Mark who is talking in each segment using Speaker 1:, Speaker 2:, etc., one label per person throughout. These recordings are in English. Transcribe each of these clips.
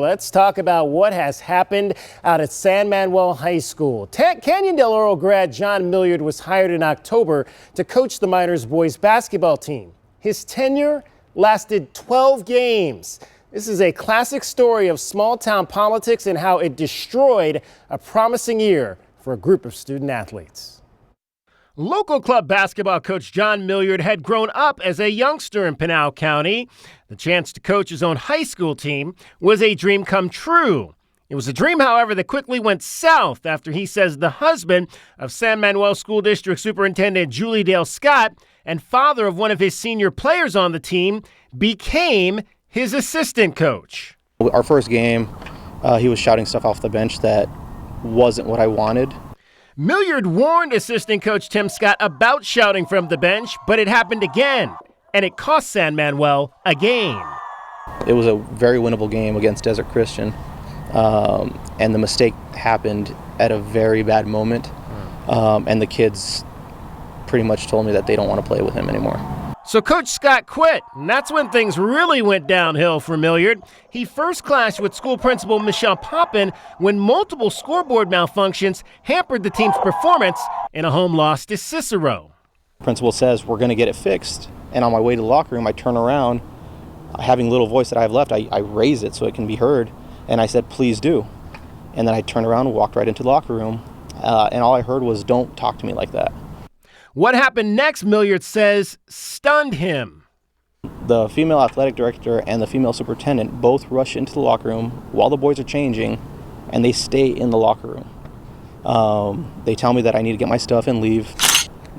Speaker 1: Let's talk about what has happened out at San Manuel High School. Canyon del Oro grad John Millyard was hired in October to coach the Miners boys basketball team. His tenure lasted 12 games. This is a classic story of small town politics and how it destroyed a promising year for a group of student athletes. Local club basketball coach John Millyard had grown up as a youngster in Pinal County. The chance to coach his own high school team was a dream come true. It was a dream, however, that quickly went south after he says the husband of San Manuel School District Superintendent Julie Dale Scott and father of one of his senior players on the team became his assistant coach.
Speaker 2: Our first game, he was shouting stuff off the bench that wasn't what I wanted.
Speaker 1: Millyard warned assistant coach Tim Scott about shouting from the bench, but it happened again, and it cost San Manuel a game.
Speaker 2: It was a very winnable game against Desert Christian, and the mistake happened at a very bad moment, and the kids pretty much told me that they don't want to play with him anymore.
Speaker 1: So Coach Scott quit, and that's when things really went downhill for Millyard. He first clashed with school principal Michelle Poppin when multiple scoreboard malfunctions hampered the team's performance in a home loss to Cicero.
Speaker 2: Principal says, we're going to get it fixed. And on my way to the locker room, I turn around, having little voice that I have left, I raise it so it can be heard. And I said, please do. And then I turned around and walked right into the locker room. And all I heard was, don't talk to me like that.
Speaker 1: What happened next, Millyard says, stunned him.
Speaker 2: The female athletic director and the female superintendent both rush into the locker room while the boys are changing, and they stay in the locker room. They tell me that I need to get my stuff and leave,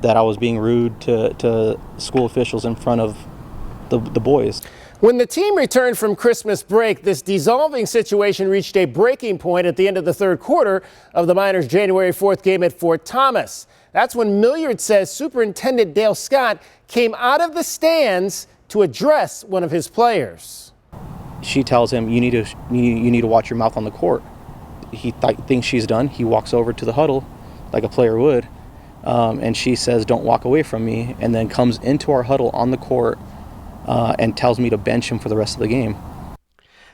Speaker 2: that I was being rude to school officials in front of the boys.
Speaker 1: When the team returned from Christmas break, this dissolving situation reached a breaking point at the end of the third quarter of the Miners' January 4th game at Fort Thomas. That's when Millyard says Superintendent Dale Scott came out of the stands to address one of his players.
Speaker 2: She tells him, you need to watch your mouth on the court. He thinks she's done. He walks over to the huddle like a player would, and she says, don't walk away from me, and then comes into our huddle on the court and tells me to bench him for the rest of the game.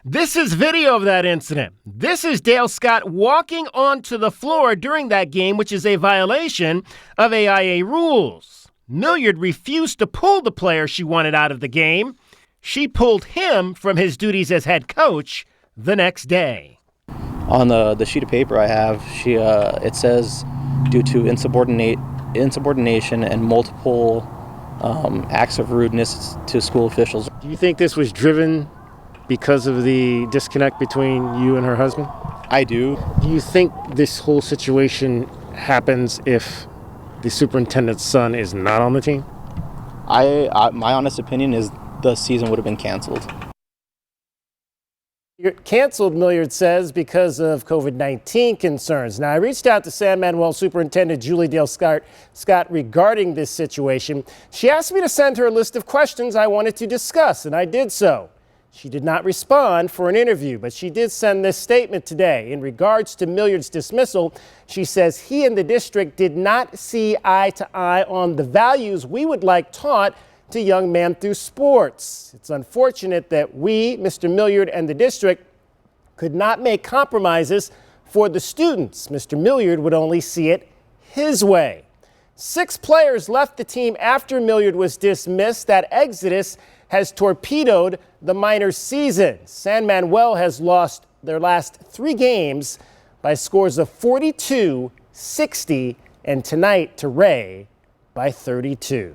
Speaker 1: This is video of that incident. This is Dale Scott walking onto the floor during that game, which is a violation of AIA rules. Millyard refused to pull the player she wanted out of the game. She pulled him from his duties as head coach the next day.
Speaker 2: On the sheet of paper I have, it says, due to insubordination and multiple acts of rudeness to school officials.
Speaker 1: Do you think this was driven because of the disconnect between you and her husband?
Speaker 2: I do.
Speaker 1: Do you think this whole situation happens if the superintendent's son is not on the team?
Speaker 2: My honest opinion is the season would have been canceled.
Speaker 1: You're canceled, Millyard says, because of COVID-19 concerns. Now, I reached out to San Manuel Superintendent Julie Dale Scott regarding this situation. She asked me to send her a list of questions I wanted to discuss, and I did so. She did not respond for an interview, but she did send this statement today. In regards to Millyard's dismissal, she says he and the district did not see eye to eye on the values we would like taught to young men through sports. It's unfortunate that we, Mr. Millyard, and the district could not make compromises for the students. Mr. Millyard would only see it his way. 6 players left the team after Millyard was dismissed. That exodus has torpedoed the Miners' season. San Manuel has lost their last 3 games by scores of 42, 60, and tonight to Ray by 32.